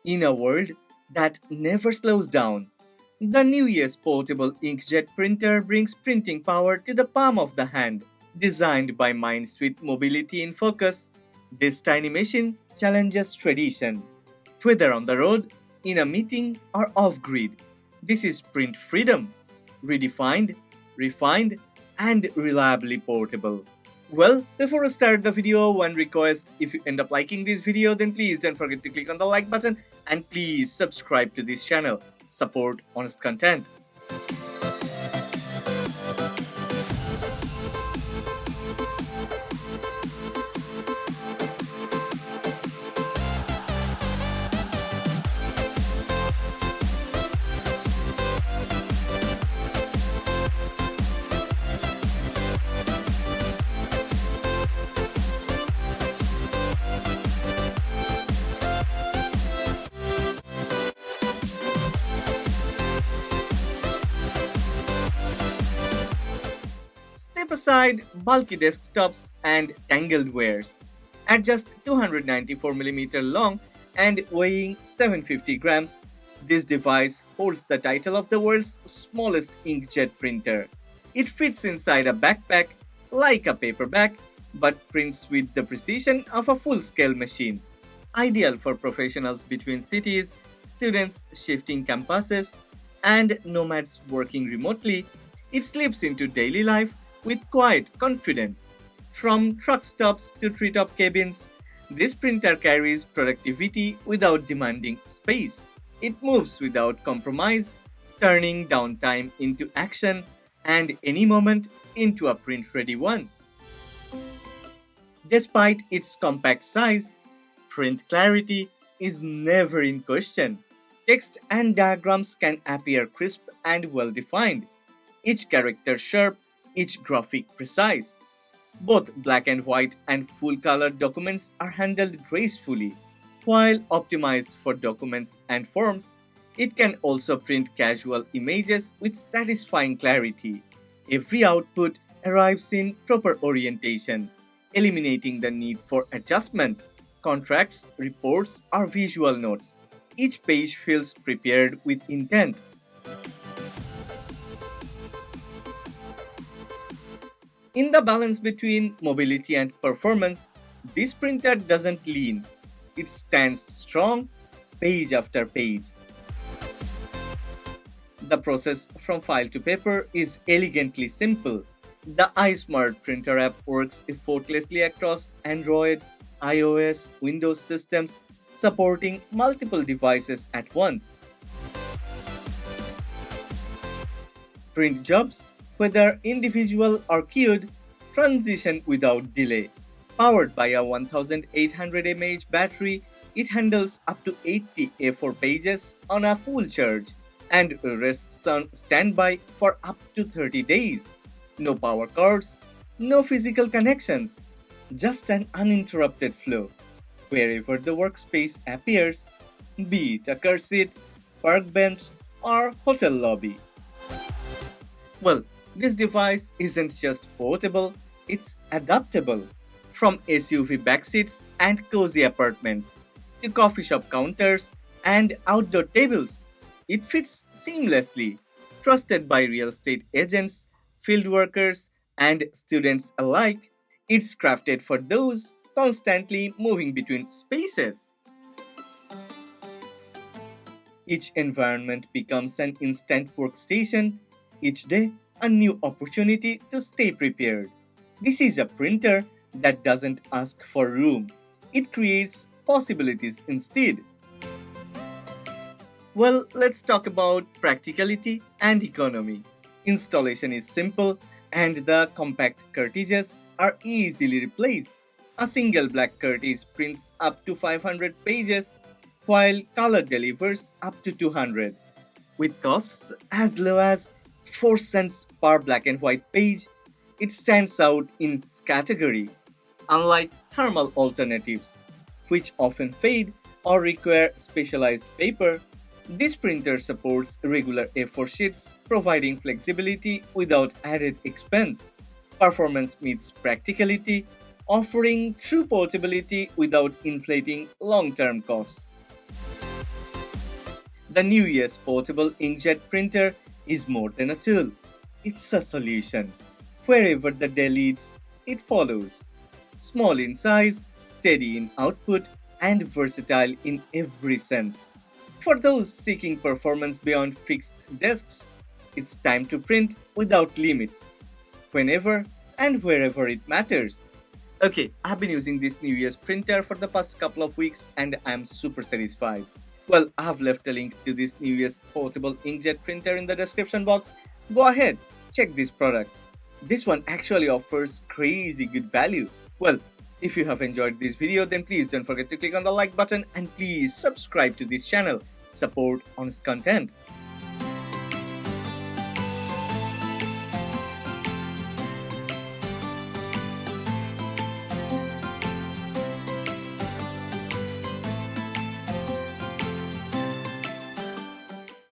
In a world that never slows down, the NEWYES Portable Inkjet Printer brings printing power to the palm of the hand. Designed by minds with mobility in focus, this tiny machine challenges tradition. Whether on the road, in a meeting, or off grid, this is print freedom, redefined, refined, and reliably portable. Well, before I start the video, one request: if you end up liking this video, then please don't forget to click on the like button and please subscribe to this channel. Support honest content. Step aside bulky desktops and tangled wares. At just 294mm long and weighing 750 grams, this device holds the title of the world's smallest inkjet printer. It fits inside a backpack like a paperback but prints with the precision of a full-scale machine. Ideal for professionals between cities, students shifting campuses, and nomads working remotely, it slips into daily life with quiet confidence. From truck stops to treetop cabins, this printer carries productivity without demanding space. It moves without compromise, turning downtime into action and any moment into a print ready one. Despite its compact size, print clarity is never in question. Text and diagrams can appear crisp and well defined, each character sharp, each graphic precise. Both black and white and full color documents are handled gracefully. While optimized for documents and forms, it can also print casual images with satisfying clarity. Every output arrives in proper orientation, eliminating the need for adjustment, contracts, reports, or visual notes. Each page feels prepared with intent. In the balance between mobility and performance, this printer doesn't lean. It stands strong, page after page. The process from file to paper is elegantly simple. The iSmart Printer app works effortlessly across Android, iOS, Windows systems, supporting multiple devices at once. Print jobs, whether individual or queued, transition without delay. Powered by a 1800 mAh battery, it handles up to 80 A4 pages on a full charge and rests on standby for up to 30 days. No power cords, no physical connections, just an uninterrupted flow. Wherever the workspace appears, be it a car seat, park bench, or hotel lobby. Well, this device isn't just portable, it's adaptable. From SUV backseats and cozy apartments to coffee shop counters and outdoor tables, it fits seamlessly. Trusted by real estate agents, field workers, and students alike, it's crafted for those constantly moving between spaces. Each environment becomes an instant workstation, each day a new opportunity to stay prepared. This is a printer that doesn't ask for room, it creates possibilities instead. Well, let's talk about practicality and economy. Installation is simple and the compact cartridges are easily replaced. A single black cartridge prints up to 500 pages, while color delivers up to 200. With costs as low as 4 cents per black and white page, it stands out in its category. Unlike thermal alternatives, which often fade or require specialized paper, this printer supports regular A4 sheets, providing flexibility without added expense. Performance meets practicality, offering true portability without inflating long term costs. The NEWYES Portable Inkjet Printer is more than a tool. It's a solution. Wherever the day leads, it follows. Small in size, steady in output, and versatile in every sense. For those seeking performance beyond fixed desks, it's time to print without limits, whenever and wherever it matters. Okay, I've been using this NEWYES printer for the past couple of weeks and I'm super satisfied. Well, I've left a link to this NEWYES portable inkjet printer in the description box. Go ahead, check this product. This one actually offers crazy good value. Well, if you have enjoyed this video, then please don't forget to click on the like button and please subscribe to this channel. Support honest content.